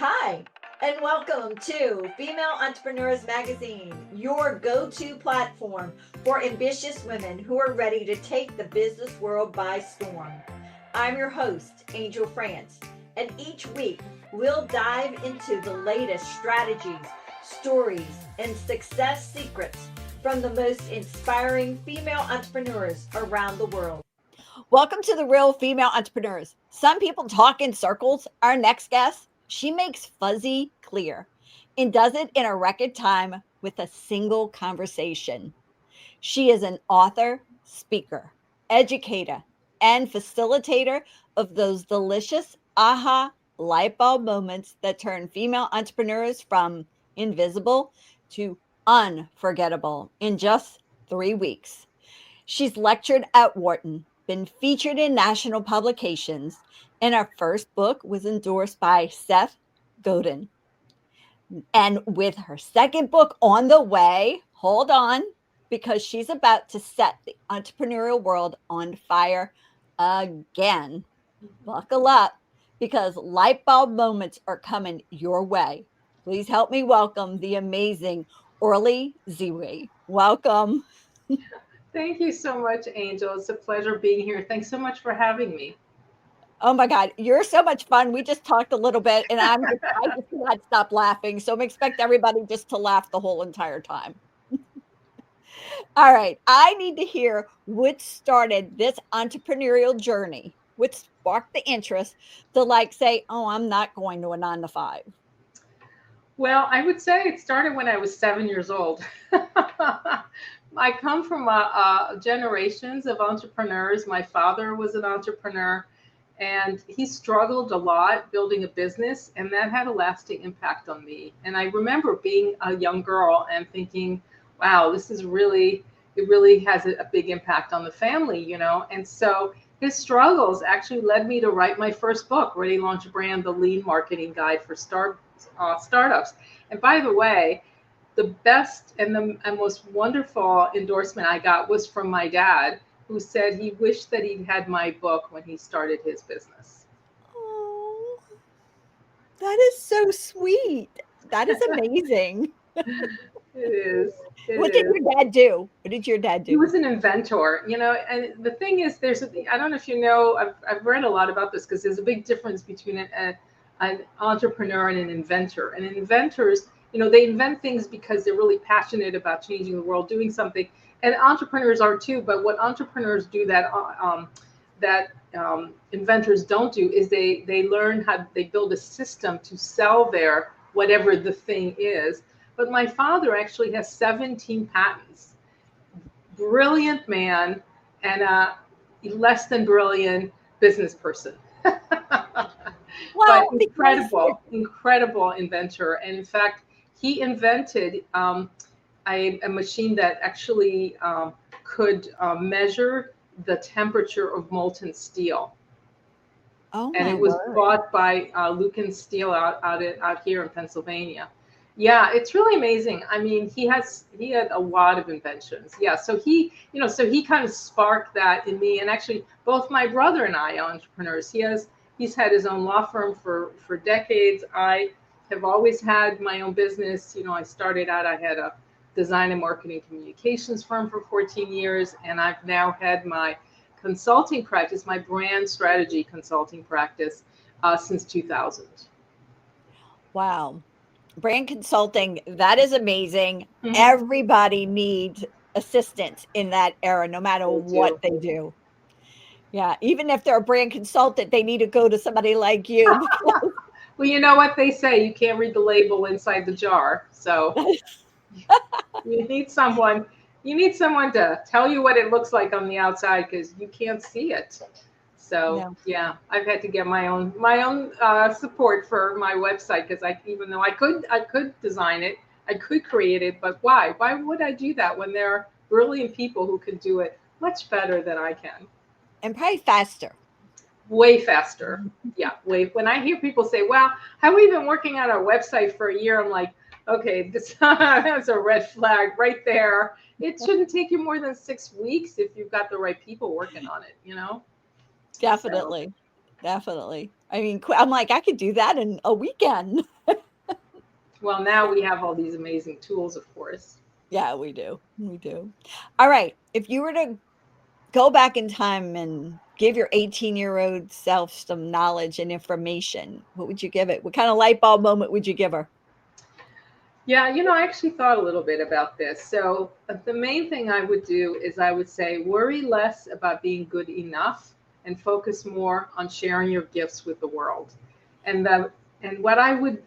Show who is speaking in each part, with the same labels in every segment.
Speaker 1: Hi, and welcome to Female Entrepreneurs Magazine, your go-to platform for ambitious women who are ready to take the business world by storm. I'm your host, Angel France, and each week we'll dive into the latest strategies, stories, and success secrets from the most inspiring female entrepreneurs around the world. Welcome to the Real Female Entrepreneurs. Some people talk in circles. Our next guest, she makes fuzzy clear and does it in a record time with a single conversation. She is an author, speaker, educator, and facilitator of those delicious aha light bulb moments that turn female entrepreneurs from invisible to unforgettable in just 3 weeks. She's lectured at Wharton, been featured in national publications, and her first book was endorsed by Seth Godin. And with her second book on the way, hold on, because she's about to set the entrepreneurial world on fire again. Buckle up, because light bulb moments are coming your way. Please help me welcome the amazing Orly Zeewy. Welcome.
Speaker 2: Thank you so much, Angel. It's a pleasure being here. Thanks so much for having me.
Speaker 1: Oh my God, you're so much fun. We just talked a little bit, and I just cannot stop laughing. So I expect everybody just to laugh the whole entire time. All right, I need to hear what started this entrepreneurial journey, what sparked the interest to say, oh, I'm not going to a 9 to 5.
Speaker 2: Well, I would say it started when I was 7 years old. I come from generations of entrepreneurs. My father was an entrepreneur, and he struggled a lot building a business, and that had a lasting impact on me. And I remember being a young girl and thinking, wow, it really has a big impact on the family. And so his struggles actually led me to write my first book, Ready to Launch a Brand, the Lean Marketing Guide for Startups. And by the way, the best and the most wonderful endorsement I got was from my dad, who said he wished that he'd had my book when he started his business.
Speaker 1: Oh, that is so sweet. That is amazing.
Speaker 2: It is. It
Speaker 1: What did
Speaker 2: is.
Speaker 1: your dad do? What did your dad
Speaker 2: He
Speaker 1: do?
Speaker 2: was an inventor. And the thing is, I don't know if you know, I've read a lot about this because there's a big difference between an entrepreneur and an inventor. And inventors, they invent things because they're really passionate about changing the world, doing something. And entrepreneurs are too. But what entrepreneurs do that inventors don't do is they learn how they build a system to sell their whatever the thing is. But my father actually has 17 patents. Brilliant man and a less than brilliant business person. But
Speaker 1: Well, because
Speaker 2: incredible inventor. And in fact, he invented a machine that actually could measure the temperature of molten steel.
Speaker 1: oh
Speaker 2: And
Speaker 1: my
Speaker 2: it was
Speaker 1: word.
Speaker 2: bought by Lucan Steel out here in Pennsylvania. Yeah, it's really amazing. I mean, he had a lot of inventions. Yeah, so he kind of sparked that in me. And actually, both my brother and I are entrepreneurs. He's had his own law firm for decades. I have always had my own business. I started out, I had a design and marketing communications firm for 14 years, and I've now had my consulting practice, my brand strategy consulting practice, since 2000.
Speaker 1: Wow. Brand consulting, that is amazing.
Speaker 2: Mhm.
Speaker 1: Everybody needs assistance in that era, no matter
Speaker 2: They
Speaker 1: what
Speaker 2: do.
Speaker 1: they do. Yeah, even if they're a brand consultant, they need to go to somebody like you.
Speaker 2: Well, you know what they say, you can't read the label inside the jar. So you need someone you need someone to tell you what it looks like on the outside because you can't see it. So
Speaker 1: No.
Speaker 2: yeah, I've had to get my own support for my website because even though I could design it, I could create it, but why would I do that when there are brilliant people who can do it much better than I can?
Speaker 1: And probably faster.
Speaker 2: Way faster. Yeah, way. When I hear people say, "Well, have we been working on our website for a year?" I'm like, okay, this that's a red flag right there. It shouldn't take you more than 6 weeks if you've got the right people working on it. So
Speaker 1: Definitely. Definitely. I mean, I'm like, I could do that in a weekend.
Speaker 2: Well, now we have all these amazing tools, of course.
Speaker 1: Yeah, we do. We do. All right. If you were to go back in time and give your 18-year-old self some knowledge and information, what would you give it? What kind of light bulb moment would you give her?
Speaker 2: Yeah, I actually thought a little bit about this. So the main thing I would do is I would say worry less about being good enough and focus more on sharing your gifts with the world. And the and what I would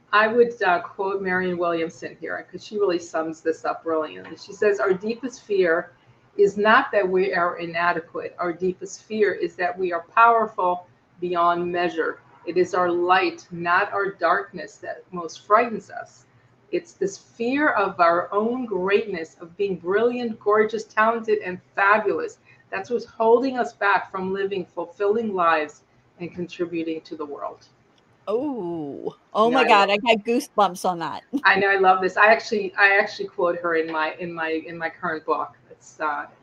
Speaker 2: quote Marianne Williamson here because she really sums this up brilliantly. She says, "Our deepest fear is not that we are inadequate. Our deepest fear is that we are powerful beyond measure. It is our light, not our darkness, that most frightens us. It's this fear of our own greatness, of being brilliant, gorgeous, talented, and fabulous. That's what's holding us back from living fulfilling lives and contributing to the world."
Speaker 1: Oh
Speaker 2: Yeah,
Speaker 1: my God, I got goosebumps on that.
Speaker 2: I know, I love this. I actually quote her in my current book. It's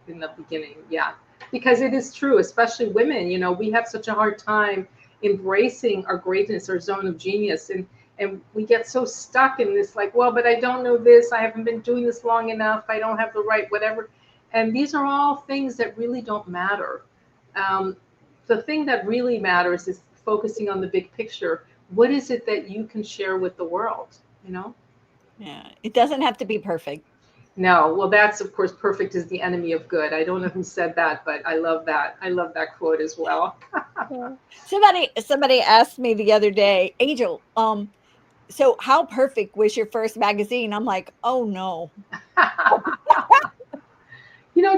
Speaker 2: in the beginning, yeah, because it is true, especially women. We have such a hard time embracing our greatness, our zone of genius, and we get so stuck in this, like, well, but I don't know this. I haven't been doing this long enough. I don't have the right whatever. And these are all things that really don't matter. Um, the thing that really matters is focusing on the big picture. What is it that you can share with the world? You know?
Speaker 1: Yeah, it doesn't have to be perfect.
Speaker 2: No, well, that's of course, perfect is the enemy of good. I don't know who said that, but I love that. I love that quote as well.
Speaker 1: Yeah. Somebody asked me the other day, Angel, so how perfect was your first magazine? I'm like, oh no.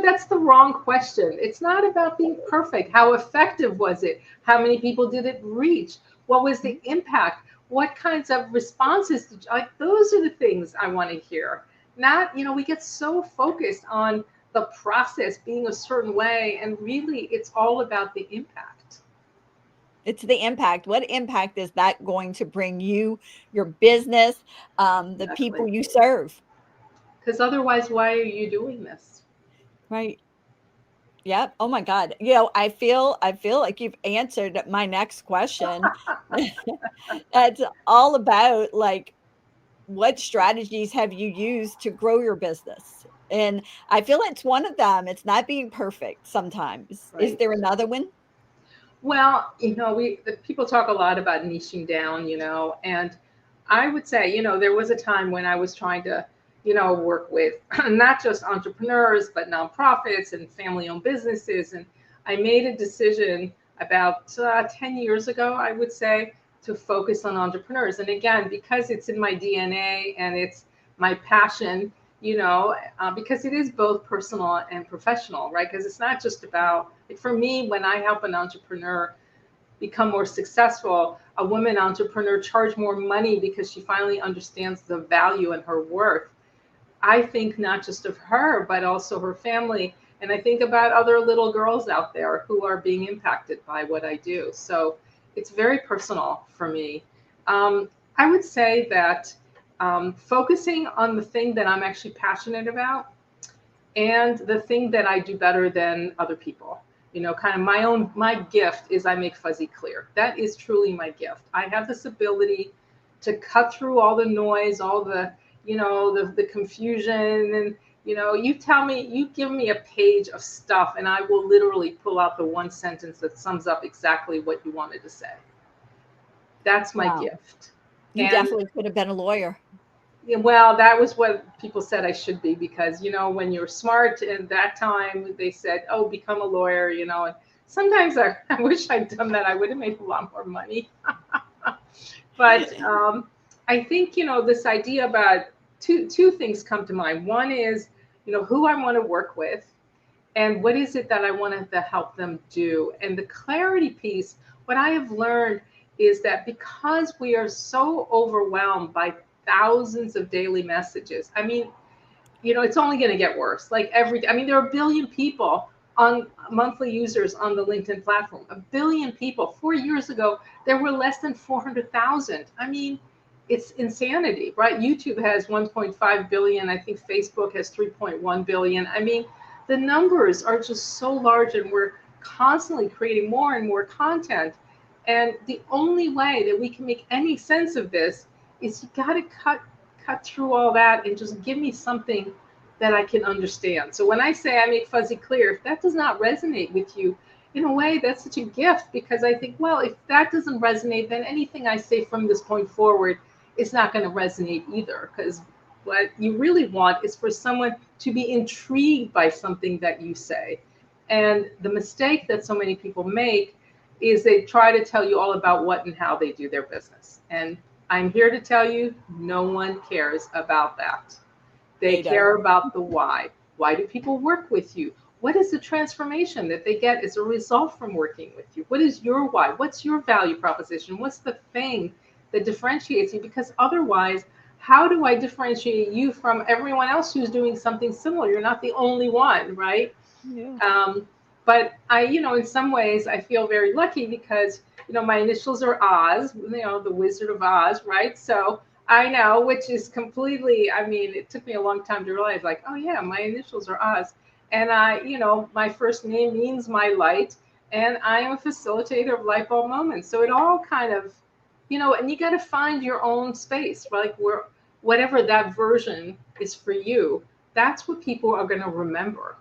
Speaker 2: That's the wrong question. It's not about being perfect. How effective was it? How many people did it reach? What was the impact? What kinds of responses did like those are the things I want to hear. Not, we get so focused on the process being a certain way, and really it's all about the impact.
Speaker 1: It's the impact. What impact is that going to bring you, your business, the people
Speaker 2: Exactly.
Speaker 1: you serve?
Speaker 2: Because otherwise, why are you doing this?
Speaker 1: Right. Yep. Oh my God. I feel like you've answered my next question. It's all about like what strategies have you used to grow your business? And I feel it's one of them. It's not being perfect sometimes. Is
Speaker 2: Right.
Speaker 1: there another one?
Speaker 2: Well, the people talk a lot about niching down, and I would say, there was a time when I was trying to, work with not just entrepreneurs, but nonprofits and family-owned businesses. And I made a decision about 10 years ago, I would say, to focus on entrepreneurs. And again, because it's in my DNA and it's my passion, because it is both personal and professional, right? Because it's not just about, like, for me, when I help an entrepreneur become more successful, a woman entrepreneur charge more money because she finally understands the value and her worth. I think not just of her, but also her family. And I think about other little girls out there who are being impacted by what I do. So it's very personal for me. I would say that focusing on the thing that I'm actually passionate about and the thing that I do better than other people. Kind of my gift is I make fuzzy clear. That is truly my gift. I have this ability to cut through all the noise, all the confusion. And, you give me a page of stuff and I will literally pull out the one sentence that sums up exactly what you wanted to say. That's my
Speaker 1: Wow.
Speaker 2: gift.
Speaker 1: You
Speaker 2: And
Speaker 1: definitely could have been a lawyer.
Speaker 2: yeah, well, that was what people said I should be because, when you're smart in that time, they said, oh, become a lawyer, and sometimes I wish I'd done that. I would have made a lot more money. But I think, this idea about two things come to mind. One is, who I want to work with and what is it that I wanted to help them do. And the clarity piece, what I have learned is that because we are so overwhelmed by thousands of daily messages, I mean, it's only going to get worse. Like there are a billion people on monthly users on the LinkedIn platform, a billion people. 4 years ago, there were less than 400,000. I mean, it's insanity, right? YouTube has 1.5 billion. I think Facebook has 3.1 billion. I mean, the numbers are just so large and we're constantly creating more and more content. And the only way that we can make any sense of this is you got to cut through all that and just give me something that I can understand. So when I say I make fuzzy clear, if that does not resonate with you, in a way, that's such a gift, because I think, well, if that doesn't resonate, then anything I say from this point forward is not going to resonate either. Because what you really want is for someone to be intrigued by something that you say. And the mistake that so many people make is they try to tell you all about what and how they do their business. And I'm here to tell you, no one cares about that. They care about the why. Why do people work with you? What is the transformation that they get as a result from working with you? What is your why? What's your value proposition? What's the thing that differentiates you? Because otherwise, how do I differentiate you from everyone else who's doing something similar? You're not the only one, right?
Speaker 1: Yeah.
Speaker 2: But I, in some ways, I feel very lucky because, my initials are Oz, the Wizard of Oz, right? So I know, which is completely, it took me a long time to realize, like, oh yeah, my initials are Oz. And my first name means my light, and I am a facilitator of lightbulb moments. So it all kind of, and you got to find your own space, like whatever that version is for you, that's what people are going to remember.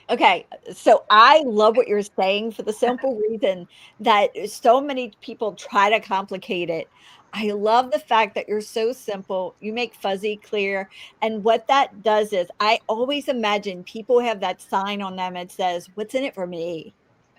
Speaker 1: Okay, so I love what you're saying for the simple reason that so many people try to complicate it. I love the fact that you're so simple, you make fuzzy clear, and what that does is I always imagine people have that sign on them that says, "What's in it for me?"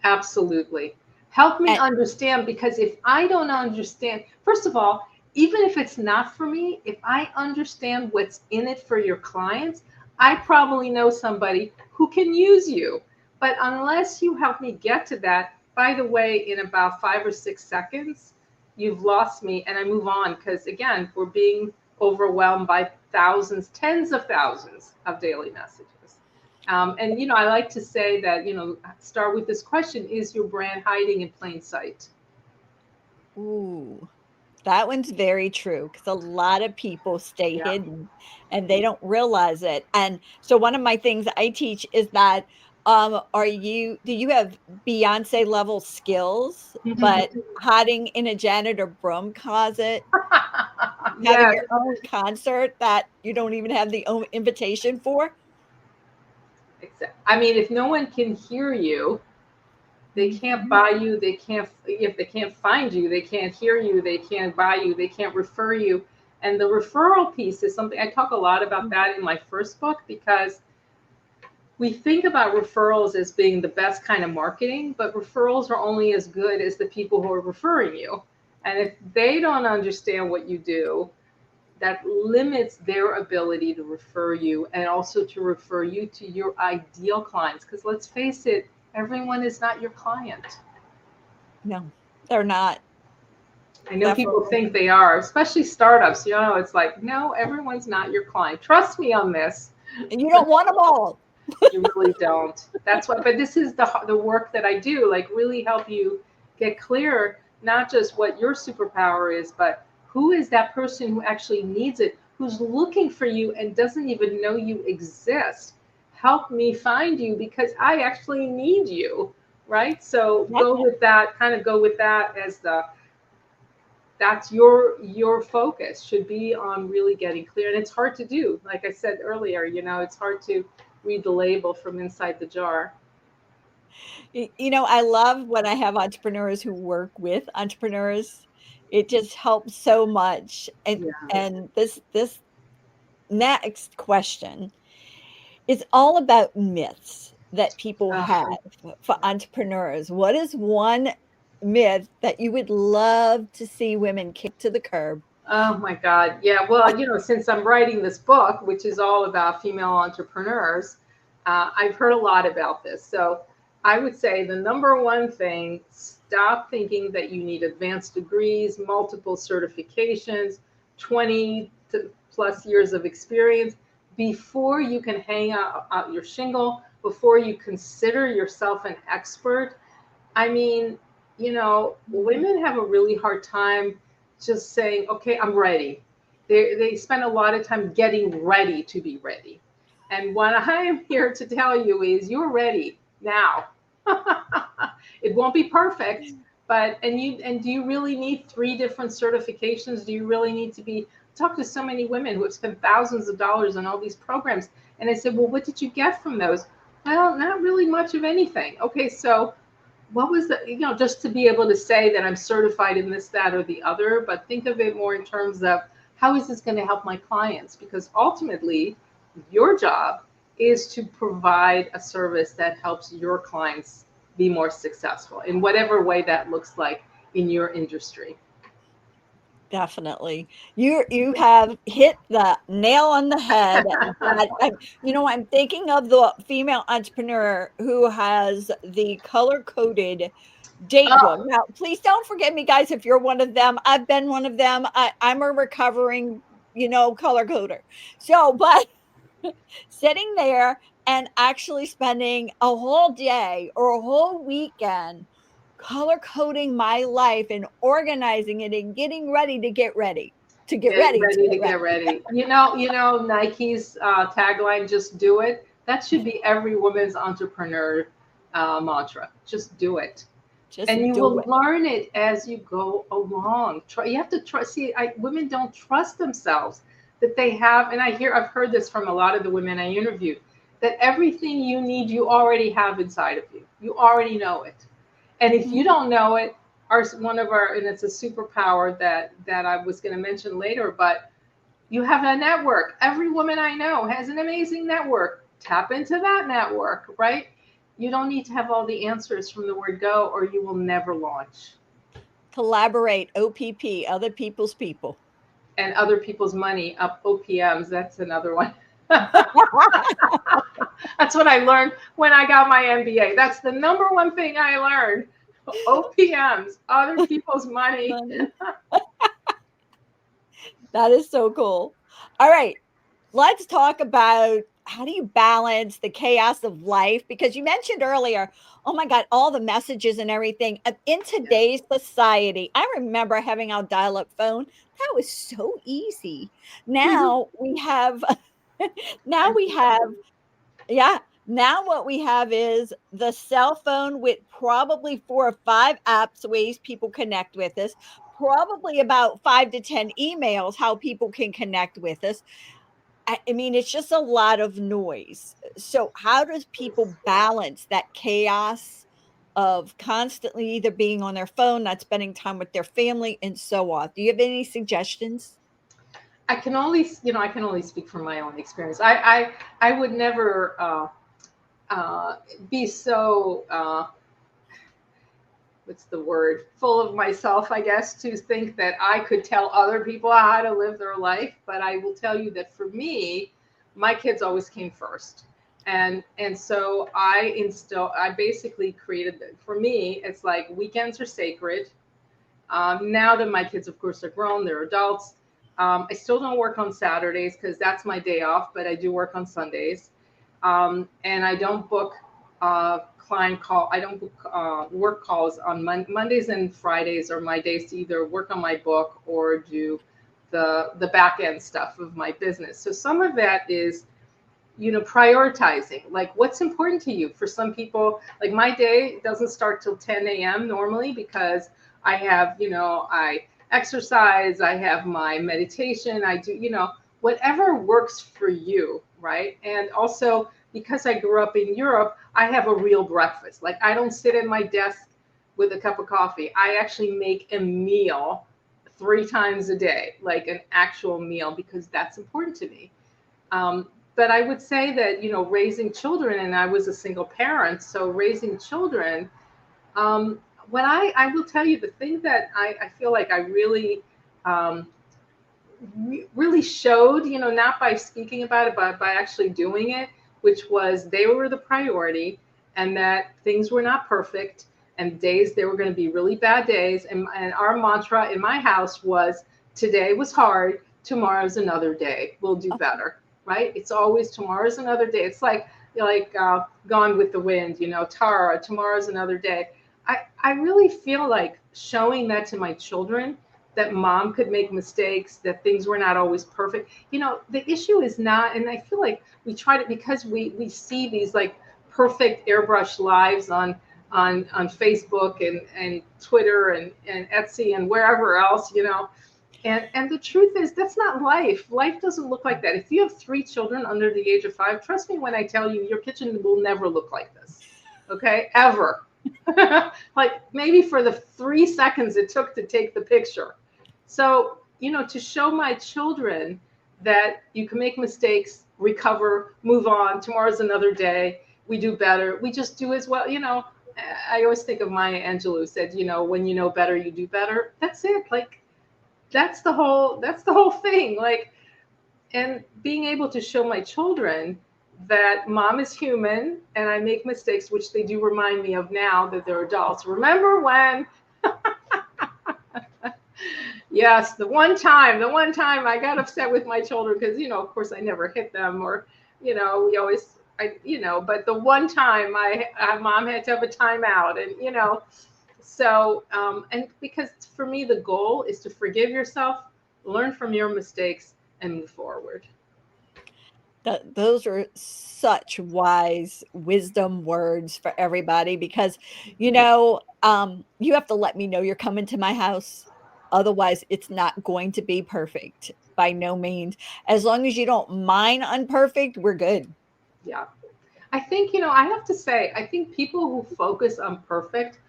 Speaker 2: Absolutely. Help me
Speaker 1: And
Speaker 2: understand, because if I don't understand, first of all, even if it's not for me, if I understand what's in it for your clients, I probably know somebody who can use you. But unless you help me get to that, by the way, in about 5 or 6 seconds, you've lost me and I move on, because again, we're being overwhelmed by thousands, tens of thousands of daily messages. And I like to say that, start with this question: is your brand hiding in plain sight?
Speaker 1: ooh, that one's very true because a lot of people stay
Speaker 2: Yeah.
Speaker 1: hidden and they don't realize it. And so one of my things I teach is that do you have Beyonce level skills, but hiding in a janitor broom closet, having
Speaker 2: Yes.
Speaker 1: your own concert that you don't even have the own invitation for?
Speaker 2: If no one can hear you, they can't buy you. They can't, if they can't find you, they can't hear you, they can't buy you, they can't refer you. And the referral piece is something I talk a lot about that in my first book, because we think about referrals as being the best kind of marketing, but referrals are only as good as the people who are referring you. And if they don't understand what you do, that limits their ability to refer you, and also to refer you to your ideal clients. Because let's face it, everyone is not your client.
Speaker 1: No, they're not.
Speaker 2: I know people
Speaker 1: Definitely.
Speaker 2: think they are, especially startups. It's like, no, everyone's not your client. Trust me on this.
Speaker 1: And you don't want them all.
Speaker 2: You really don't. That's why, but this is the work that I do, like really help you get clear, not just what your superpower is, but who is that person who actually needs it, who's looking for you and doesn't even know you exist. Help me find you because I actually need you, right? So
Speaker 1: Yeah.
Speaker 2: go with that, kind of go with that as that's your focus should be on really getting clear. And it's hard to do, like I said earlier, it's hard to read the label from inside the jar.
Speaker 1: I love when I have entrepreneurs who work with entrepreneurs. It just helps so much. And
Speaker 2: Yeah.
Speaker 1: and this next question is all about myths that people have
Speaker 2: Oh,
Speaker 1: for entrepreneurs. What is one myth that you would love to see women kick to the curb?
Speaker 2: oh my God. Yeah. Well, since I'm writing this book, which is all about female entrepreneurs, I've heard a lot about this. So I would say the number one thing: stop thinking that you need advanced degrees, multiple certifications, 20 to plus years of experience before you can hang out your shingle, before you consider yourself an expert. I mean, women have a really hard time just saying, okay, I'm ready. They spend a lot of time getting ready to be ready. And what I am here to tell you is you're ready now. It won't be perfect, But do you really need 3 different certifications? Do you really need to be talk to so many women who have spent thousands of dollars on all these programs? And I said, well, what did you get from those? Well, not really much of anything. Okay, so what was the, just to be able to say that I'm certified in this, that, or the other, but think of it more in terms of how is this going to help my clients? Because ultimately, your job is to provide a service that helps your clients be more successful in whatever way that looks like in your industry.
Speaker 1: Definitely. You have hit the nail on the head. That I'm thinking of the female entrepreneur who has the color coded date book.
Speaker 2: Oh,
Speaker 1: Now, please don't forget me, guys, if you're one of them. I've been one of them. I'm a recovering, color coder. So, but sitting there and actually spending a whole day or a whole weekend color coding my life and organizing it and getting ready to get ready to get
Speaker 2: getting
Speaker 1: ready to
Speaker 2: ready
Speaker 1: get
Speaker 2: to
Speaker 1: ready.
Speaker 2: get ready. Nike's tagline, just do it. That should be every woman's entrepreneur mantra. Just do it.
Speaker 1: Just
Speaker 2: And you
Speaker 1: do
Speaker 2: will
Speaker 1: it.
Speaker 2: learn it as you go along. You have to trust. See, women don't trust themselves that they have, and I've heard this from a lot of the women I interviewed, that everything you need, you already have inside of you. You already know it. And if you don't know it, and it's a superpower that I was going to mention later, but you have a network. Every woman I know has an amazing network. Tap into that network, right? You don't need to have all the answers from the word go, or you will never launch.
Speaker 1: Collaborate, OPP, other people's people.
Speaker 2: And other people's money, up OPMs, that's another one. That's what I learned when I got my MBA. That's the number one thing I learned. OPMs, other people's money.
Speaker 1: That is so cool. All right. Let's talk about how do you balance the chaos of life? Because you mentioned earlier, oh my God, all the messages and everything. In
Speaker 2: Yeah.
Speaker 1: today's society, I remember having our dial up phone. That was so easy. Now we have, now we have, yeah, now what we have is the cell phone with probably 4 or 5 apps, ways people connect with us, probably about 5 to 10 emails, how people can connect with us. I mean, it's just a lot of noise. So, how does people balance that chaos of constantly either being on their phone, not spending time with their family, and so on? Do you have any suggestions?
Speaker 2: I can only speak from my own experience. I would never be so what's the word, full of myself, I guess, to think that I could tell other people how to live their life. But I will tell you that for me, my kids always came first. And so I basically created, for me, it's like weekends are sacred. Now that my kids, of course, are grown, they're adults. I still don't work on Saturdays because that's my day off, but I do work on Sundays. And I don't book client call. I don't book work calls on Mondays and Fridays are my days to either work on my book or do the back end stuff of my business. So some of that is, prioritizing, like what's important to you. For some people, like my day doesn't start till 10 a.m. normally because I have, I exercise, I have my meditation, I do, whatever works for you, right? And also because I grew up in Europe, I have a real breakfast. Like I don't sit at my desk with a cup of coffee. I actually make a meal 3 times a day, like an actual meal, because that's important to me. But I would say that, raising children, and I was a single parent, so raising children, what I will tell you, the thing that I feel like I really, really showed, not by speaking about it, but by actually doing it, which was they were the priority and that things were not perfect and days, there were going to be really bad days. And our mantra in my house was today was hard, tomorrow's another day. We'll do better, right? It's always tomorrow's another day. It's like Gone with the Wind, Tara, tomorrow's another day. I really feel like showing that to my children, that mom could make mistakes, that things were not always perfect. The issue is not, and I feel like we try to, because we see these like perfect airbrush lives on on Facebook and Twitter and Etsy and wherever else, And the truth is, that's not life. Life doesn't look like that. If you have 3 children under the age of 5, trust me when I tell you, your kitchen will never look like this. Okay? Ever. Like maybe for the 3 seconds it took to take the picture. So, to show my children that you can make mistakes, recover, move on. Tomorrow's another day. We do better. We just do as well. I always think of Maya Angelou, who said, when you know better, you do better. That's it. Like, that's the whole thing. Like, and being able to show my children that mom is human and I make mistakes, which they do remind me of now that they're adults. Remember when? Yes, the one time I got upset with my children because, of course I never hit them or, we always, but the one time mom had to have a timeout and, so, and because for me, the goal is to forgive yourself, learn from your mistakes and move forward.
Speaker 1: Those are such wise wisdom words for everybody because, you have to let me know you're coming to my house. Otherwise, it's not going to be perfect by no means. As long as you don't mind unperfect, we're good.
Speaker 2: Yeah. I think, I have to say, I think people who focus on perfect,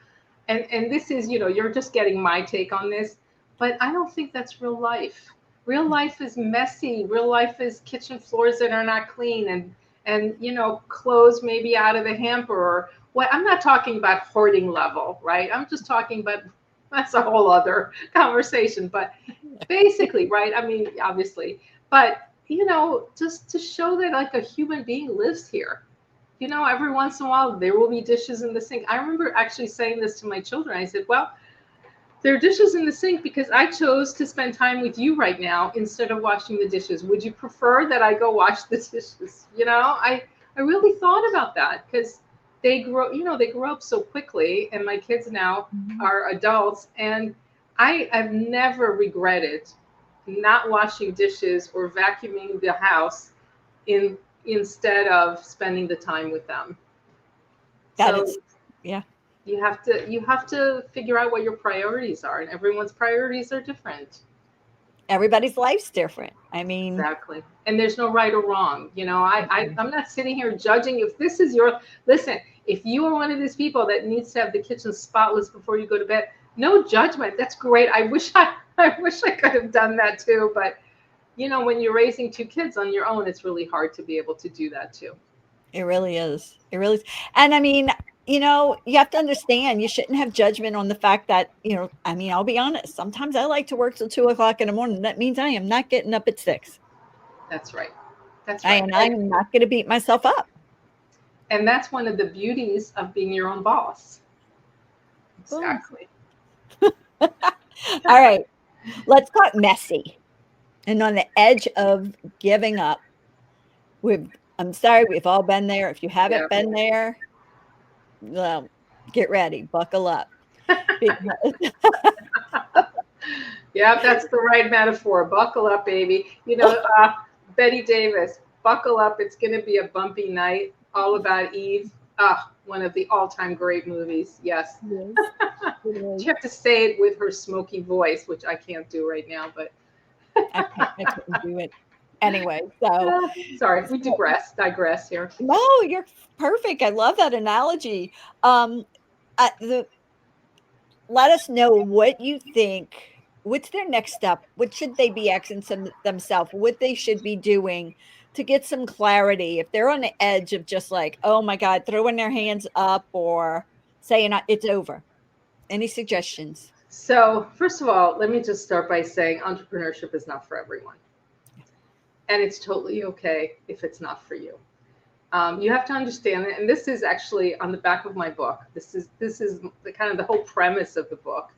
Speaker 2: and this is, you're just getting my take on this, but I don't think that's real life. Real life is messy. Real life is kitchen floors that are not clean and clothes maybe out of the hamper or what. I'm not talking about hoarding level, right? I'm just talking about, that's a whole other conversation, but basically, right? I mean, obviously, but just to show that like a human being lives here. Every once in a while there will be dishes in the sink. I remember actually saying this to my children. I said, well, there are dishes in the sink because I chose to spend time with you right now instead of washing the dishes. Would you prefer that I go wash the dishes? I really thought about that because they grow up so quickly, and my kids now are adults, and I've never regretted not washing dishes or vacuuming the house instead of spending the time with them.
Speaker 1: Yeah.
Speaker 2: You have to figure out what your priorities are, and everyone's priorities are different.
Speaker 1: Everybody's life's different. I mean,
Speaker 2: exactly. And there's no right or wrong. I'm not sitting here judging if this is listen, if you are one of these people that needs to have the kitchen spotless before you go to bed, no judgment. That's great. I wish I could have done that too. But when you're raising 2 kids on your own, it's really hard to be able to do that too.
Speaker 1: It really is. It really is. And I mean, you have to understand you shouldn't have judgment on the fact that, I'll be honest. Sometimes I like to work till 2:00 in the morning. That means I am not getting up at 6.
Speaker 2: That's right. That's right.
Speaker 1: And I'm not going to beat myself up.
Speaker 2: And that's one of the beauties of being your own boss. Exactly.
Speaker 1: All right. Let's talk messy. And on the edge of giving up. I'm sorry, we've all been there. If you haven't been there, well, get ready, buckle up.
Speaker 2: Yeah, that's the right metaphor. Buckle up, baby. Betty Davis, buckle up. It's going to be a bumpy night. All About Eve. One of the all-time great movies. Yes. You have to say it with her smoky voice, which I can't do right now, but
Speaker 1: I couldn't do it. Anyway, so
Speaker 2: sorry, we digress here.
Speaker 1: No, you're perfect. I love that analogy. Let us know what you think. What's their next step? What should they be asking themselves? What they should be doing to get some clarity? If they're on the edge of just like, oh my God, throwing their hands up or saying it's over. Any suggestions?
Speaker 2: So first of all, let me just start by saying entrepreneurship is not for everyone. And it's totally okay if it's not for you. You have to understand it, and this is actually on the back of my book. This is the kind of the whole premise of the book.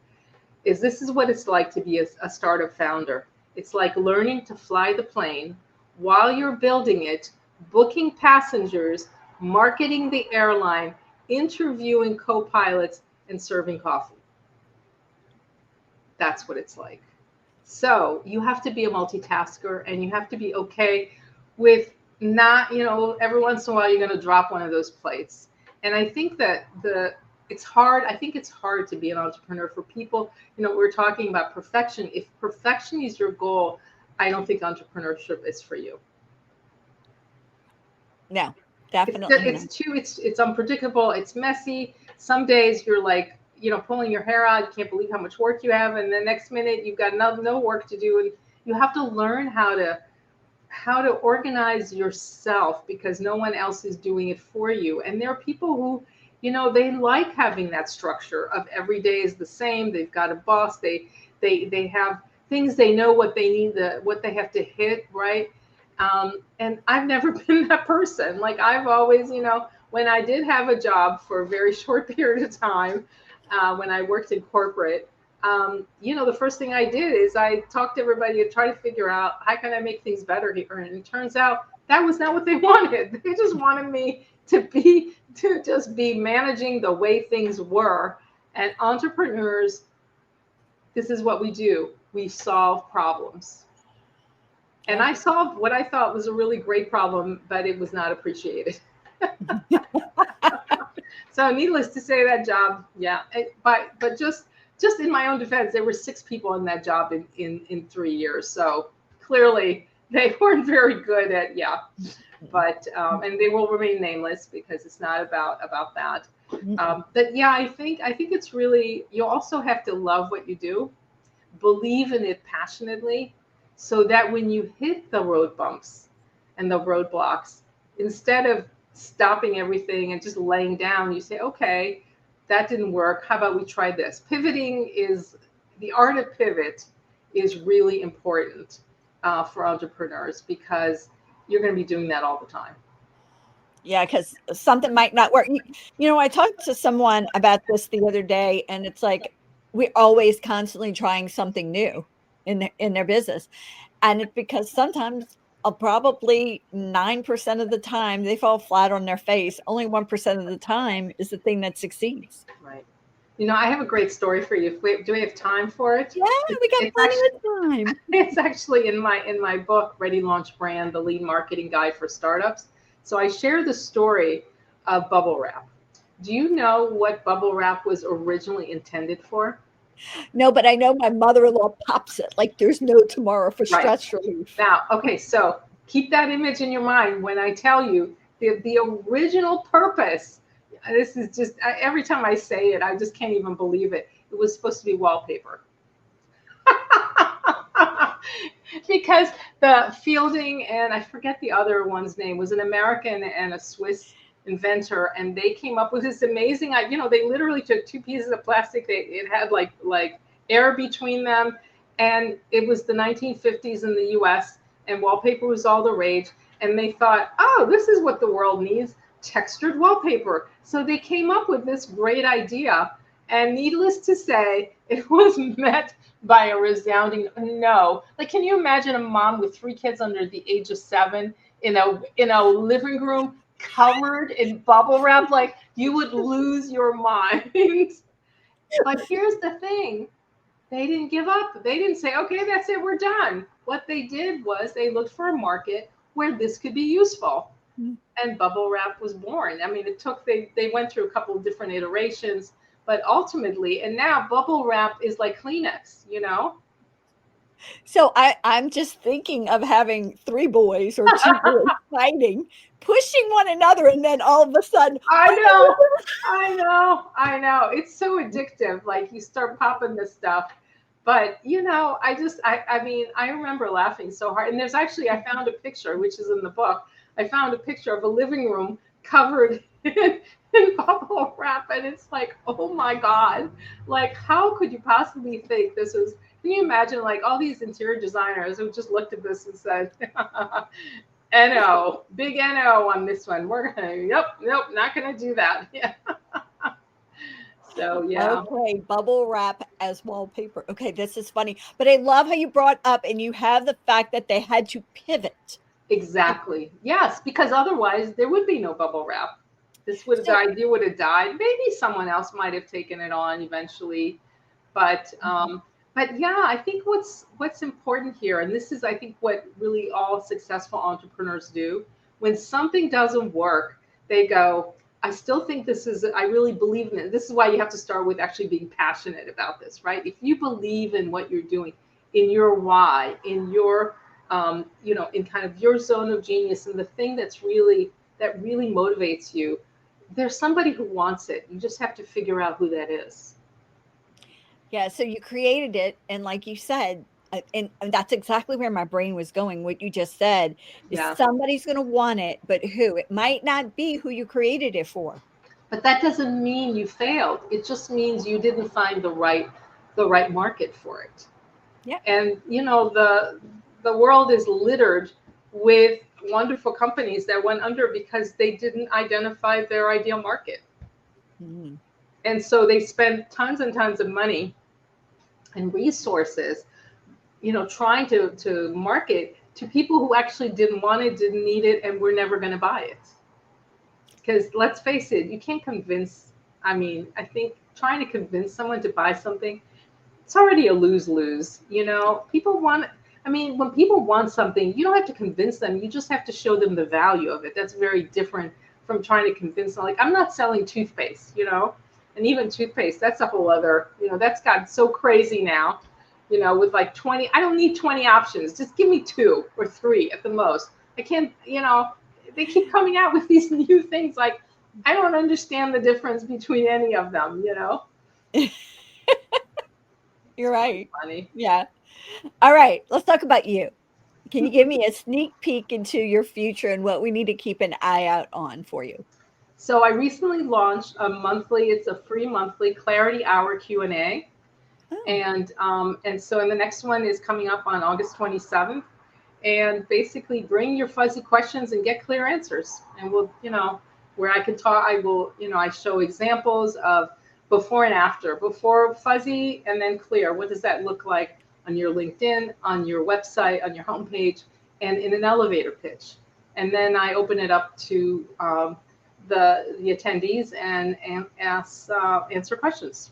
Speaker 2: This is what it's like to be a startup founder. It's like learning to fly the plane while you're building it, booking passengers, marketing the airline, interviewing co-pilots, and serving coffee. That's what it's like. So you have to be a multitasker, and you have to be okay with not, every once in a while you're going to drop one of those plates. And I think that it's hard. I think it's hard to be an entrepreneur for people. We're talking about perfection. If perfection is your goal, I don't think entrepreneurship is for you.
Speaker 1: No, definitely not.
Speaker 2: It's unpredictable. It's messy. Some days you're like, pulling your hair out. You can't believe how much work you have. And the next minute you've got no work to do. And you have to learn how to organize yourself, because no one else is doing it for you. And there are people who, they like having that structure of every day is the same. They've got a boss. They have things, they know what they need, what they have to hit, right? And I've never been that person. Like, I've always, when I did have a job for a very short period of time, when I worked in corporate, the first thing I did is I talked to everybody to try to figure out how can I make things better here. And it turns out that was not what they wanted. They just wanted me to just be managing the way things were. And entrepreneurs, this is what we do. We solve problems. And I solved what I thought was a really great problem, but it was not appreciated. So needless to say, that job, yeah. But just in my own defense, there were 6 people in that job in 3 years. So clearly they weren't very good at, but, and they will remain nameless because it's not about that. But yeah, I think it's really, you also have to love what you do, believe in it passionately, so that when you hit the road bumps and the roadblocks, instead of stopping everything and just laying down, you say, okay, that didn't work. How about we try this? The art of pivot is really important for entrepreneurs, because you're going to be doing that all the time.
Speaker 1: Yeah, because something might not work. I talked to someone about this the other day, and it's like we're always constantly trying something new in their business. And it's because sometimes, probably 9% of the time, they fall flat on their face. Only 1% of the time is the thing that succeeds.
Speaker 2: Right. I have a great story for you. Do we have time for it?
Speaker 1: Yeah, we got plenty of time.
Speaker 2: It's actually in my book, Ready Launch Brand, the Lean Marketing Guide for Startups. So I share the story of bubble wrap. Do you know what bubble wrap was originally intended for?
Speaker 1: No, but I know my mother-in-law pops it like there's no tomorrow for stress relief.
Speaker 2: Now, okay, so keep that image in your mind when I tell you the original purpose. This is just, every time I say it, I just can't even believe it. It was supposed to be wallpaper. Because the Fielding, and I forget the other one's name, was an American and a Swiss inventor, and they came up with this amazing, they literally took 2 pieces of plastic. It had like air between them, and it was the 1950s in the US, and wallpaper was all the rage. And they thought, oh, this is what the world needs, textured wallpaper. So they came up with this great idea, and needless to say, it was met by a resounding no. Like, can you imagine a mom with 3 kids under the age of 7 in a living room covered in bubble wrap? Like, you would lose your mind. But here's the thing. They didn't give up. They didn't say, okay, that's it, we're done. What they did was they looked for a market where this could be useful. And bubble wrap was born. I mean, they went through a couple of different iterations, but ultimately, and now bubble wrap is like Kleenex, So
Speaker 1: I'm just thinking of having 3 boys or 2 boys fighting, pushing one another, and then all of a sudden,
Speaker 2: I know. It's so addictive. Like, you start popping this stuff. But, I remember laughing so hard. And I found a picture, which is in the book. I found a picture of a living room covered in bubble wrap. And it's like, oh my God. Like, how could you possibly think this was, can you imagine, like, all these interior designers who just looked at this and said, NO, big NO on this one. We're going to, nope, not going to do that. Yeah. So, yeah.
Speaker 1: Okay, bubble wrap as wallpaper. Okay, this is funny. But I love how you brought up, and you have the fact that they had to pivot.
Speaker 2: Exactly. Yes, because otherwise there would be no bubble wrap. The idea would have died. Maybe someone else might have taken it on eventually. But yeah, I think what's important here, and this is, I think, what really all successful entrepreneurs do, when something doesn't work, they go, I still think I really believe in it. This is why you have to start with actually being passionate about this, right? If you believe in what you're doing, in your why, in your, in kind of your zone of genius, and the thing that really motivates you, there's somebody who wants it. You just have to figure out who that is.
Speaker 1: Yeah, so you created it, and like you said, and that's exactly where my brain was going. What you just said is
Speaker 2: Yeah.
Speaker 1: somebody's going to want it, but who? It might not be who you created it for.
Speaker 2: But that doesn't mean you failed. It just means you didn't find the right market for it.
Speaker 1: Yeah.
Speaker 2: And the world is littered with wonderful companies that went under because they didn't identify their ideal market.
Speaker 1: Mm.
Speaker 2: And so they spend tons and tons of money and resources, trying to market to people who actually didn't want it, didn't need it, and were never going to buy it. Because let's face it, you can't convince, I think trying to convince someone to buy something, it's already a lose-lose. People want, when people want something, you don't have to convince them. You just have to show them the value of it. That's very different from trying to convince them. Like, I'm not selling toothpaste, and even toothpaste, that's a whole other, that's gotten so crazy now, with like 20, I don't need 20 options. Just give me 2 or 3 at the most. I can't, they keep coming out with these new things. Like, I don't understand the difference between any of them,
Speaker 1: You're right.
Speaker 2: Funny.
Speaker 1: Yeah. All right. Let's talk about you. Can you give me a sneak peek into your future and what we need to keep an eye out on for you?
Speaker 2: So I recently launched it's a free monthly Clarity Hour Q&A. Oh. And so the next one is coming up on August 27th. And basically bring your fuzzy questions and get clear answers. And we'll, where I can talk, I will, I show examples of before and after, before fuzzy and then clear. What does that look like on your LinkedIn, on your website, on your homepage, and in an elevator pitch? And then I open it up to the attendees and answer questions.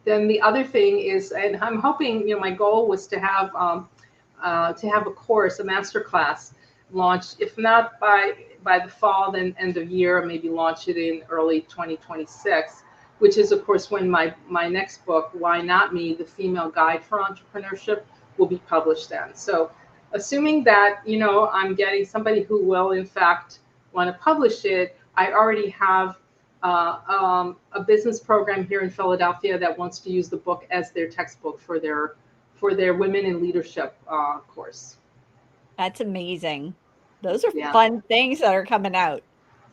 Speaker 2: Then the other thing is, and I'm hoping, my goal was to have a course, a masterclass launched, if not by the fall, then end of year, maybe launch it in early 2026, which is, of course, when my next book, Why Not Me? The Female Guide for Entrepreneurship, will be published then. So assuming that, I'm getting somebody who will, in fact, want to publish it, I already have a business program here in Philadelphia that wants to use the book as their textbook for their Women in Leadership course. That's
Speaker 1: amazing. Those are fun things that are coming out.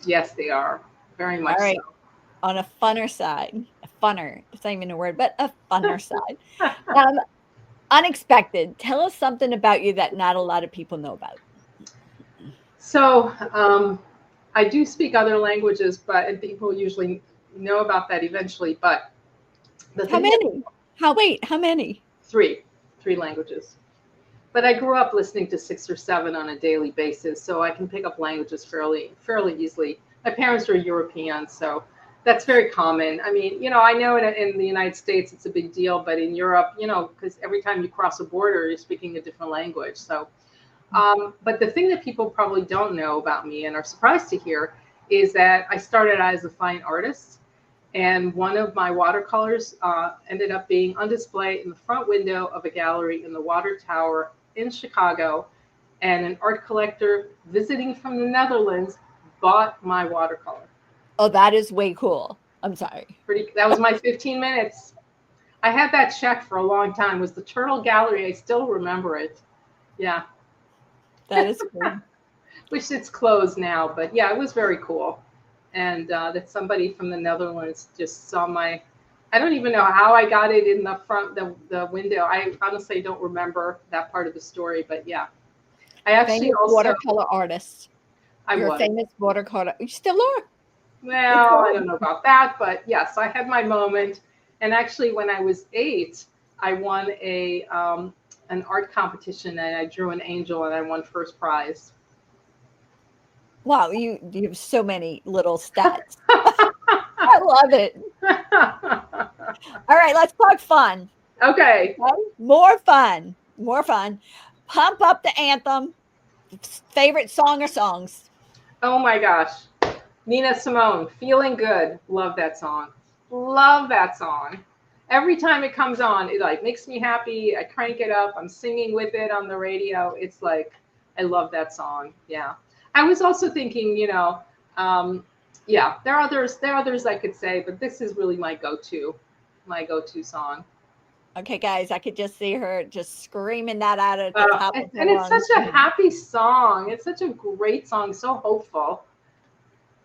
Speaker 2: Yes, they are. Very much so.
Speaker 1: On a funner side, it's not even a word, but a funner side. Unexpected. Tell us something about you that not a lot of people know about.
Speaker 2: So I do speak other languages, and people usually know about that eventually. But
Speaker 1: how many? How many?
Speaker 2: 3 languages. But I grew up listening to 6 or 7 on a daily basis, so I can pick up languages fairly easily. My parents are European, so that's very common. I know in the United States it's a big deal, but in Europe, because every time you cross a border, you're speaking a different language. So, but the thing that people probably don't know about me and are surprised to hear is that I started out as a fine artist. And one of my watercolors ended up being on display in the front window of a gallery in the Water Tower in Chicago. And an art collector visiting from the Netherlands bought my watercolor.
Speaker 1: Oh, that is way cool. I'm sorry.
Speaker 2: That was my 15 minutes. I had that check for a long time. It was the Turtle Gallery. I still remember it. Yeah.
Speaker 1: That is cool.
Speaker 2: Wish it's closed now, but yeah, it was very cool. And that somebody from the Netherlands just saw I don't even know how I got it in the front, the window. I honestly don't remember that part of the story, but yeah. I actually
Speaker 1: famous watercolor artist. You're a famous watercolor. You still are?
Speaker 2: Well, I don't know about that, but yes, I had my moment. And actually, when I was 8, I won an art competition, and I drew an angel, and I won first prize.
Speaker 1: Wow, you have so many little stats. I love it. All right, let's talk fun.
Speaker 2: Okay.
Speaker 1: More fun. Pump up the anthem. Favorite song or songs?
Speaker 2: Oh my gosh. Nina Simone, Feeling Good. Love that song. Love that song. Every time it comes on, it like makes me happy. I crank it up. I'm singing with it on the radio. It's like, I love that song. Yeah. I was also thinking, yeah, there are others I could say, but this is really my go-to song.
Speaker 1: Okay, guys, I could just see her just screaming that out at the top of her
Speaker 2: And it's such
Speaker 1: lungs.
Speaker 2: a happy song. It's such a great song, so hopeful.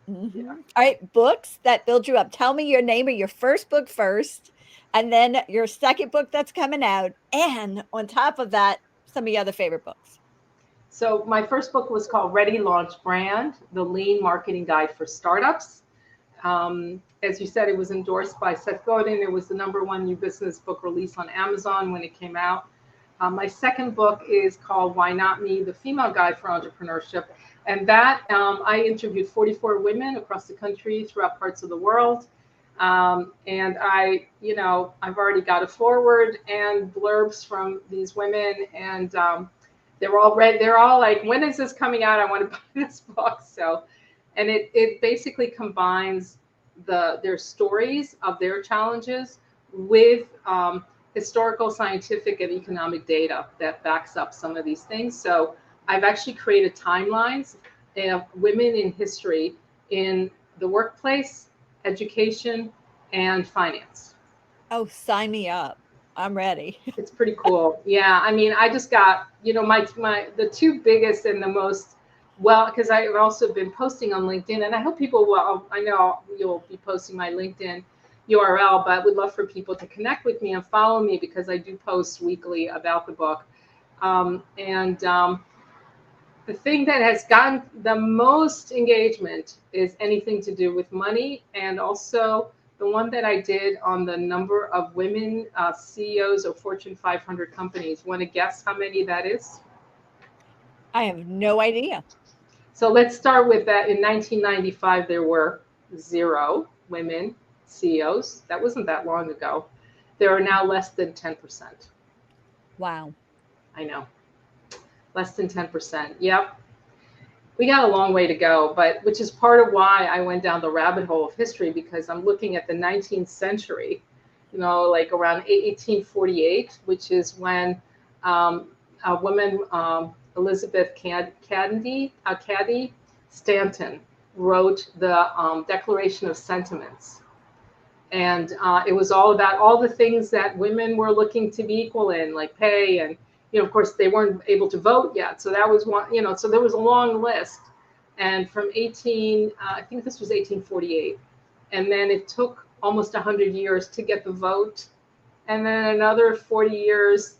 Speaker 2: Yeah.
Speaker 1: All right, books that build you up. Tell me your name of your first book first, and then your second book that's coming out, and on top of that, some of your other favorite books.
Speaker 2: So my first book was called Ready Launch Brand, the Lean Marketing Guide for Startups. As you said, it was endorsed by Seth Godin. It was the #1 new business book release on Amazon when it came out. My second book is called Why Not Me, the Female Guide for Entrepreneurship. And that I interviewed 44 women across the country throughout parts of the world. And I've already got a foreword and blurbs from these women. And they're all read. They're all like, when is this coming out? I want to buy this book. So, and it basically combines their stories of their challenges with historical, scientific, and economic data that backs up some of these things. So I've actually created timelines of women in history in the workplace, education, and finance.
Speaker 1: Oh, sign me up. I'm ready.
Speaker 2: It's pretty cool. Yeah, I mean, I just got, my the two biggest and the most, well, because I've also been posting on LinkedIn, and I hope people will, I know you'll be posting my LinkedIn URL, but would love for people to connect with me and follow me because I do post weekly about the book. The thing that has gotten the most engagement is anything to do with money, and also the one that I did on the number of women CEOs of Fortune 500 companies. Want to guess how many that is?
Speaker 1: I have no idea.
Speaker 2: So let's start with that. In 1995, there were 0 women CEOs. That wasn't that long ago. There are now less than 10%.
Speaker 1: Wow.
Speaker 2: I know. Less than 10%. Yep. We got a long way to go, but which is part of why I went down the rabbit hole of history, because I'm looking at the 19th century, like around 1848, which is when a woman, Elizabeth Cady Stanton, wrote the Declaration of Sentiments. And it was all about all the things that women were looking to be equal in, like pay, and of course, they weren't able to vote yet. So that was one, so there was a long list. And from I think this was 1848. And then it took almost 100 years to get the vote. And then another 40 years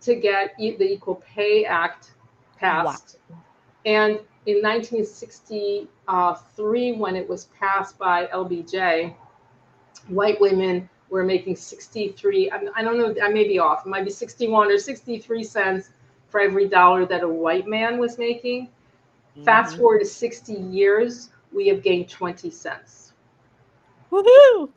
Speaker 2: to get the Equal Pay Act passed. Wow. And in 1963, when it was passed by LBJ, white women were making 63, I don't know, I may be off, it might be 61 or 63 cents for every dollar that a white man was making. Mm-hmm. Fast forward to 60 years, we have gained 20 cents.
Speaker 1: Woohoo!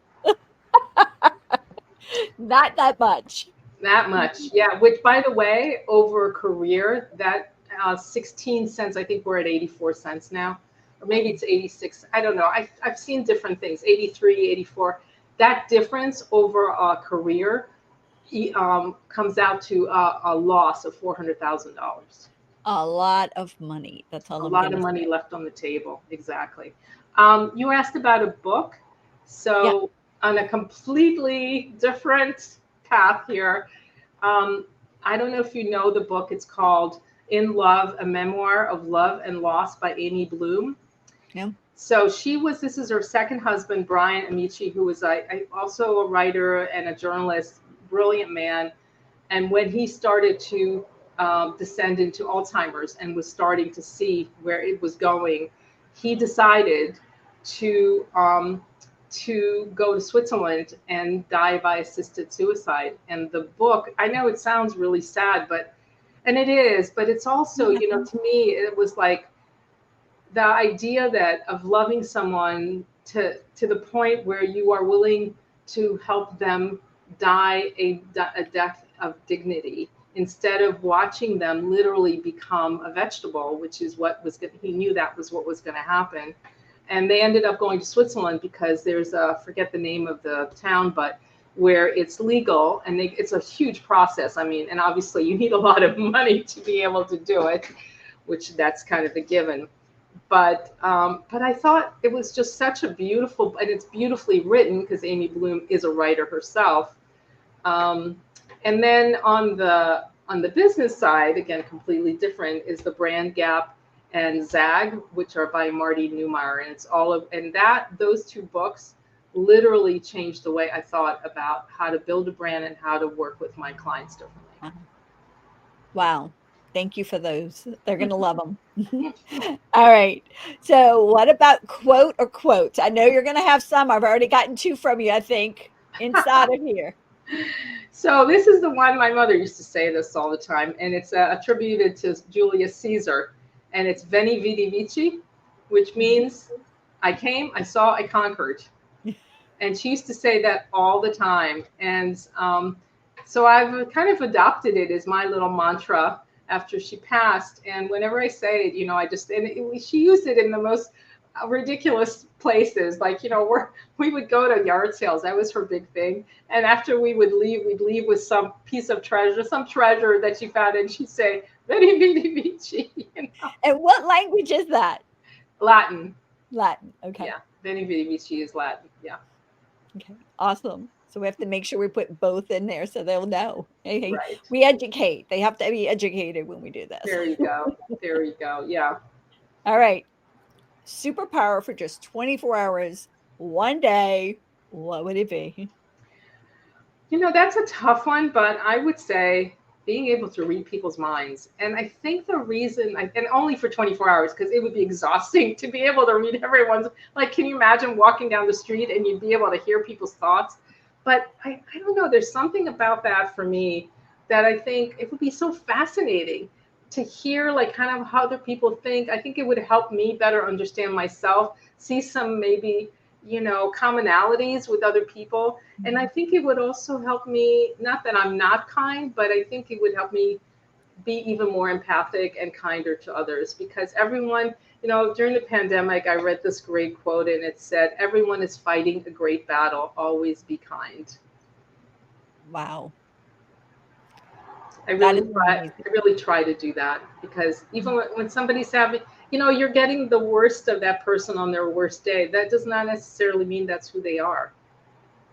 Speaker 1: Not that much.
Speaker 2: That much, yeah. Which, by the way, over a career, that 16 cents, I think we're at 84 cents now. Or maybe it's 86. I don't know. I've seen different things, 83, 84. That difference over a career comes out to a loss of $400,000.
Speaker 1: A lot of money. That's all.
Speaker 2: A lot of money left on the table. Exactly. You asked about a book. So on a completely different path here, I don't know if you know the book. It's called In Love, A Memoir of Love and Loss by Amy Bloom.
Speaker 1: Yeah.
Speaker 2: So this is her second husband, Brian Amici, who was also a writer and a journalist, brilliant man. And when he started to descend into Alzheimer's and was starting to see where it was going, he decided to go to Switzerland and die by assisted suicide. And the book, I know it sounds really sad, and it is, but it's also, to me, it was like, the idea of loving someone to the point where you are willing to help them die a death of dignity, instead of watching them literally become a vegetable, which is he knew that was what was going to happen. And they ended up going to Switzerland because there's forget the name of the town, but where it's legal and it's a huge process. I mean, and obviously you need a lot of money to be able to do it, which that's kind of a given. But I thought it was just such a beautiful, and it's beautifully written because Amy Bloom is a writer herself. And then on the business side, again, completely different, is the Brand Gap and Zag, which are by Marty Neumeier, and it's all of, and those two books literally changed the way I thought about how to build a brand and how to work with my clients differently.
Speaker 1: Wow. Thank you for those. They're going to love them. All right. So what about quote or quotes? I know you're going to have some. I've already gotten two from you, I think, inside of here.
Speaker 2: So this is the one, my mother used to say this all the time, and it's attributed to Julius Caesar, and it's Veni Vidi Vici, which means I came, I saw, I conquered. And she used to say that all the time. And so I've kind of adopted it as my little mantra after she passed. And whenever I say it, she used it in the most ridiculous places. Like, we would go to yard sales. That was her big thing. And after we would leave, we'd leave with some piece of treasure, some treasure that she found. And she'd say, Veni Vidi Vici.
Speaker 1: And what language is that?
Speaker 2: Latin.
Speaker 1: Latin. Okay.
Speaker 2: Yeah. Veni Vidi Vici is Latin. Yeah.
Speaker 1: Okay. Awesome. So we have to make sure we put both in there so they'll know. Hey,
Speaker 2: right.
Speaker 1: We educate. They have to be educated when we do this.
Speaker 2: There you go. There you go. Yeah.
Speaker 1: All right. Superpower for just 24 hours, one day. What would it be?
Speaker 2: That's a tough one, but I would say being able to read people's minds. And I think the reason, and only for 24 hours, because it would be exhausting to be able to read everyone's, like, can you imagine walking down the street and you'd be able to hear people's thoughts? But I don't know, there's something about that for me that I think it would be so fascinating to hear, like, kind of how other people think. I think it would help me better understand myself, see some maybe, commonalities with other people. And I think it would also help me, not that I'm not kind, but I think it would help me be even more empathic and kinder to others, because everyone, during the pandemic, I read this great quote and it said, everyone is fighting a great battle. Always be kind.
Speaker 1: Wow.
Speaker 2: I really try to do that, because even when somebody's having, you're getting the worst of that person on their worst day. That does not necessarily mean that's who they are.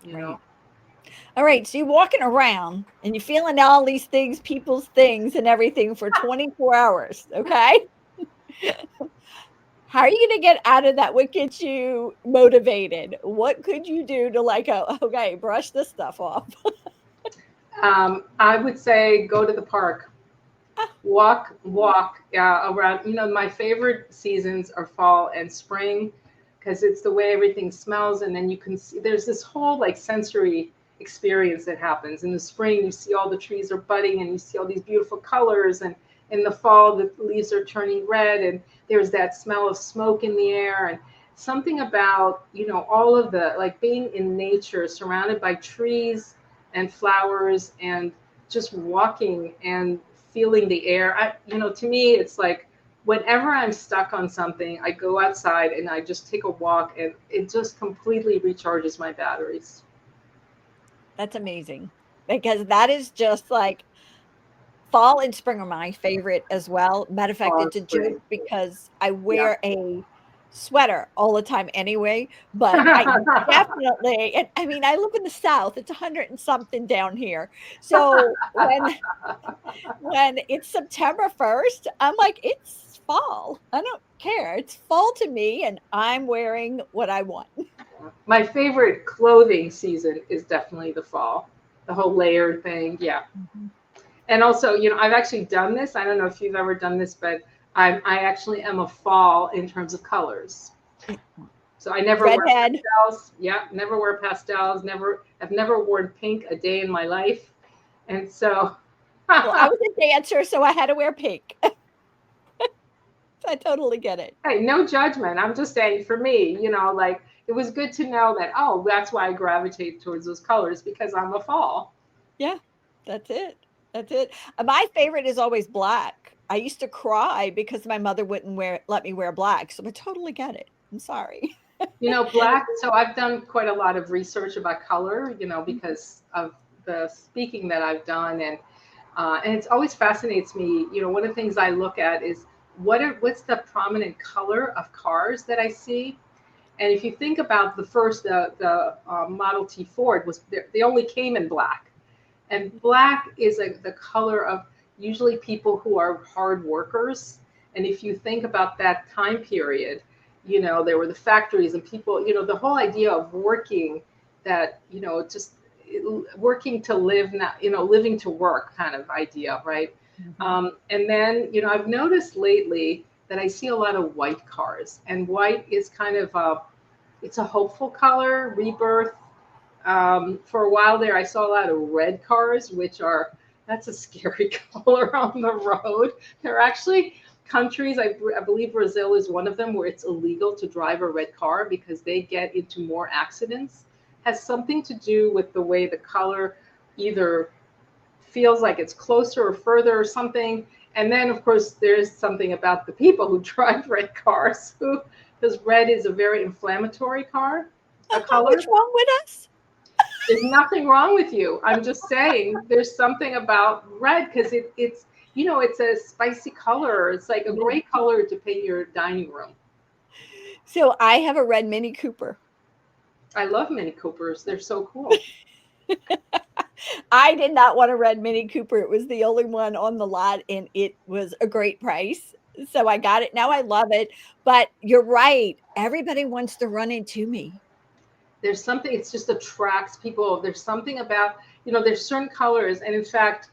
Speaker 1: Right. All right. So you're walking around and you're feeling all these things, people's things and everything for 24 hours. Okay. How are you going to get out of that? What gets you motivated? What could you do to, like, okay, brush this stuff off?
Speaker 2: I would say go to the park, walk around. My favorite seasons are fall and spring, because it's the way everything smells. And then you can see there's this whole, like, sensory experience that happens. In the spring, you see all the trees are budding and you see all these beautiful colors. And in the fall, the leaves are turning red and there's that smell of smoke in the air. And something about, all of the, like, being in nature, surrounded by trees and flowers and just walking and feeling the air. To me, it's like whenever I'm stuck on something, I go outside and I just take a walk and it just completely recharges my batteries.
Speaker 1: That's amazing, because that is just like fall and spring are my favorite as well. Matter of fact, it's a joke because I wear a sweater all the time anyway, but I definitely, and I mean, I live in the South. It's 100 and something down here. So when it's September 1st, I'm like, it's fall. I don't care. It's fall to me, and I'm wearing what I want.
Speaker 2: My favorite clothing season is definitely the fall, the whole layer thing. Yeah. Mm-hmm. And also, I've actually done this. I don't know if you've ever done this, but I actually am a fall in terms of colors. So I never wear pastels. Yeah, never wear pastels. I've never worn pink a day in my life. And so
Speaker 1: well, I was a dancer, so I had to wear pink. I totally get it.
Speaker 2: Hey, no judgment. I'm just saying, for me, like, it was good to know that, oh, that's why I gravitate towards those colors, because I'm a fall.
Speaker 1: Yeah, that's it. That's it. My favorite is always black. I used to cry because my mother wouldn't let me wear black. So I totally get it.
Speaker 3: I'm sorry.
Speaker 2: Black. So I've done quite a lot of research about color, because of the speaking that I've done, and it always fascinates me. One of the things I look at is what's the prominent color of cars that I see. And if you think about the first, the Model T Ford they only came in black, and black is the color of usually people who are hard workers. And if you think about that time period, there were the factories and people, the whole idea of working, that, just working to live, not, living to work kind of idea, right? And then, I've noticed lately that I see a lot of white cars, and white is kind of it's a hopeful color, rebirth. For a while there, I saw a lot of red cars, that's a scary color on the road. There are actually countries, I believe Brazil is one of them, where it's illegal to drive a red car because they get into more accidents. Has something to do with the way the color either feels like it's closer or further or something. And then, of course, there's something about the people who drive red cars, because red is a very inflammatory color.
Speaker 3: What's wrong with us?
Speaker 2: There's nothing wrong with you. I'm just saying there's something about red, because it's it's a spicy color. It's like a great color to paint your dining room.
Speaker 3: So I have a red Mini Cooper.
Speaker 2: I love Mini Coopers. They're so cool.
Speaker 3: I did not want a red Mini Cooper. It was the only one on the lot, and it was a great price. So I got it. Now I love it. But you're right. Everybody wants to run into me.
Speaker 2: There's something, it just attracts people. There's something about, there's certain colors. And in fact,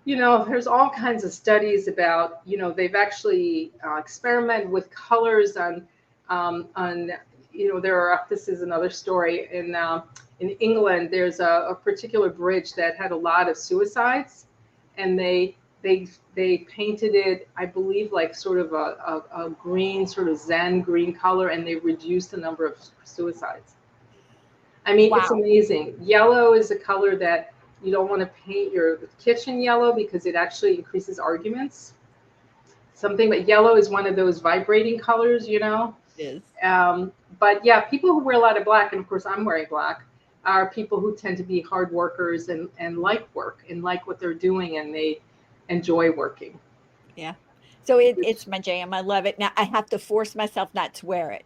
Speaker 2: there's all kinds of studies about, they've actually experimented with colors on, this is another story in England. There's a particular bridge that had a lot of suicides, and they painted it, I believe, like sort of a green, sort of Zen green color, and they reduced the number of suicides. I mean, It's amazing. Yellow is a color that you don't want to paint your kitchen yellow because it actually increases arguments. But yellow is one of those vibrating colors,
Speaker 3: It is.
Speaker 2: But yeah, people who wear a lot of black, and of course I'm wearing black, are people who tend to be hard workers and like work and like what they're doing, and they enjoy working.
Speaker 3: Yeah. So it's my jam. I love it. Now I have to force myself not to wear it.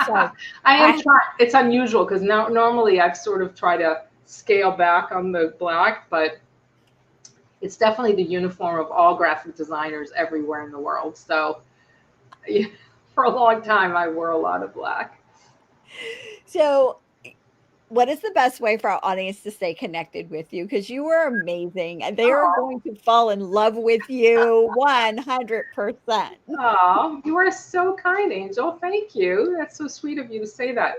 Speaker 2: So I am trying. It's unusual because now normally I've sort of tried to scale back on the black, but it's definitely the uniform of all graphic designers everywhere in the world. So yeah, for a long time, I wore a lot of black.
Speaker 3: So what is the best way for our audience to stay connected with you? Because you are amazing, and they are going to fall in love with you 100%.
Speaker 2: Oh, you are so kind, Angel. Thank you. That's so sweet of you to say that.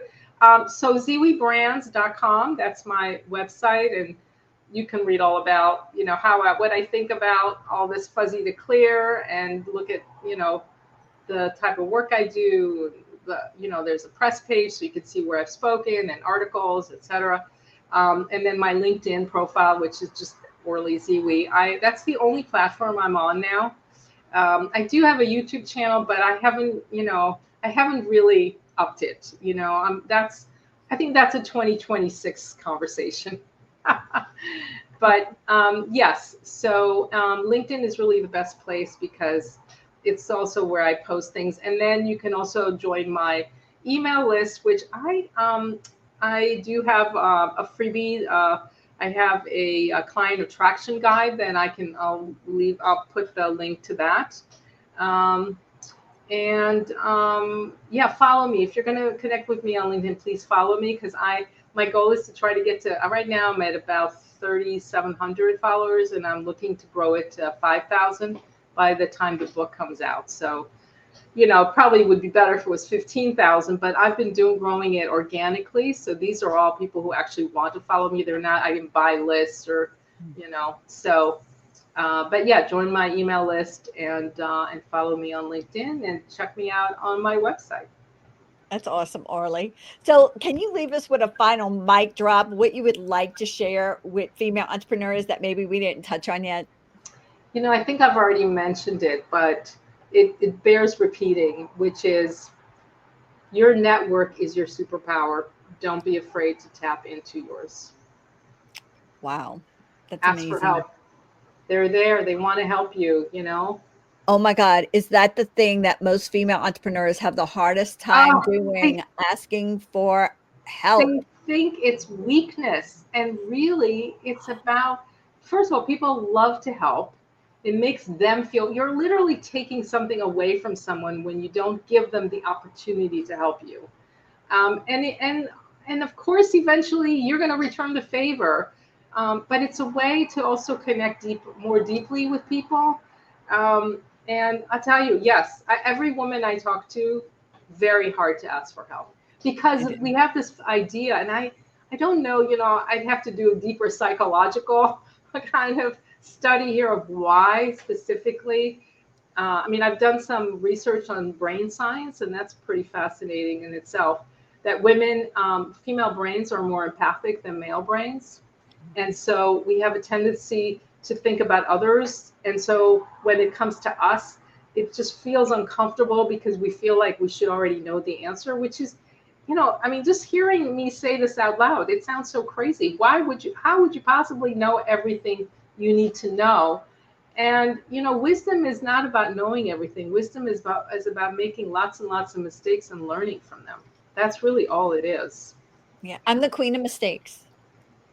Speaker 2: So zeewybrands.com, that's my website, and you can read all about, what I think about all this fuzzy to clear, and look at, the type of work I do. There's a press page, so you can see where I've spoken and articles, etc. And then my LinkedIn profile, which is just Orly Zeewy. That's the only platform I'm on now. I do have a YouTube channel, but I haven't really upped it. I think that's a 2026 conversation. But yes, so LinkedIn is really the best place because it's also where I post things. And then you can also join my email list, which I do have a freebie. I have a client attraction guide that I'll put the link to that. Follow me. If you're going to connect with me on LinkedIn, please follow me, because my goal is to try to get to, right now I'm at about 3,700 followers, and I'm looking to grow it to 5,000 by the time the book comes out. So, probably would be better if it was 15,000, but I've been growing it organically. So these are all people who actually want to follow me. They're not, I didn't buy lists or, but yeah, join my email list and follow me on LinkedIn and check me out on my website.
Speaker 3: That's awesome, Orly. So can you leave us with a final mic drop, what you would like to share with female entrepreneurs that maybe we didn't touch on yet?
Speaker 2: I think I've already mentioned it, but it bears repeating, which is Your network is your superpower. Don't be afraid to tap into yours.
Speaker 3: Wow. That's
Speaker 2: Ask for
Speaker 3: amazing.
Speaker 2: help. They're there. They want to help you, you know?
Speaker 3: Oh my God. Is that the thing that most female entrepreneurs have the hardest time
Speaker 2: Oh,
Speaker 3: doing, asking for help?
Speaker 2: they think it's weakness. And really, it's about, first of all, people love to help. It makes them feel you're literally taking something away from someone when you don't give them the opportunity to help you. And of course, eventually you're going to return the favor. But it's a way to also connect more deeply with people. And I'll tell you, yes, every woman I talk to, very hard to ask for help because we have this idea, and I don't know, I'd have to do a deeper psychological kind of study here of why specifically. I mean, I've done some research on brain science, and that's pretty fascinating in itself. That women, female brains are more empathic than male brains. And so we have a tendency to think about others. And so when it comes to us, it just feels uncomfortable because we feel like we should already know the answer, which is, I mean, just hearing me say this out loud, it sounds so crazy. How would you possibly know everything you need to know? And, wisdom is not about knowing everything. Wisdom is about making lots and lots of mistakes and learning from them. That's really all it is.
Speaker 3: Yeah. I'm the queen of mistakes.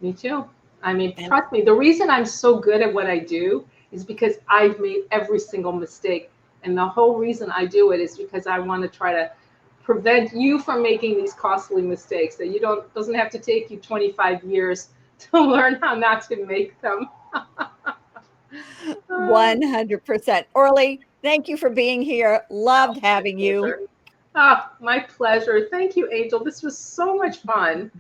Speaker 2: Me too. I mean, trust me, the reason I'm so good at what I do is because I've made every single mistake. And the whole reason I do it is because I want to try to prevent you from making these costly mistakes that doesn't have to take you 25 years to learn how not to make them.
Speaker 3: 100%. Orly, thank you for being here. Loved having you.
Speaker 2: Oh, my pleasure. Thank you, Angel. This was so much fun.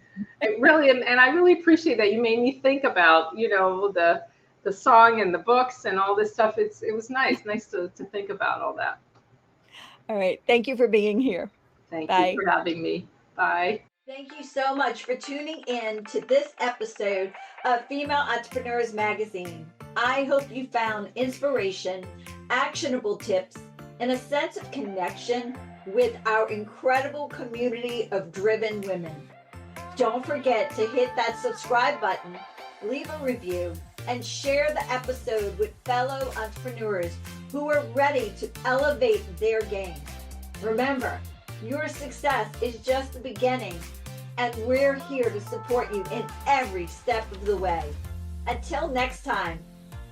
Speaker 2: It really, and I really appreciate that you made me think about, the song and the books and all this stuff. It was nice to think about all that.
Speaker 3: All right. Thank you for being here.
Speaker 2: Thank you for having me. Bye.
Speaker 1: Thank you so much for tuning in to this episode of Female Entrepreneurs Magazine. I hope you found inspiration, actionable tips, and a sense of connection with our incredible community of driven women. Don't forget to hit that subscribe button, leave a review, and share the episode with fellow entrepreneurs who are ready to elevate their game. Remember, your success is just the beginning, and we're here to support you in every step of the way. Until next time,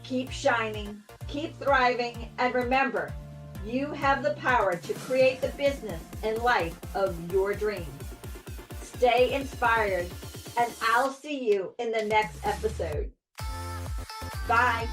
Speaker 1: keep shining, keep thriving, and remember, you have the power to create the business and life of your dreams. Stay inspired, and I'll see you in the next episode. Bye.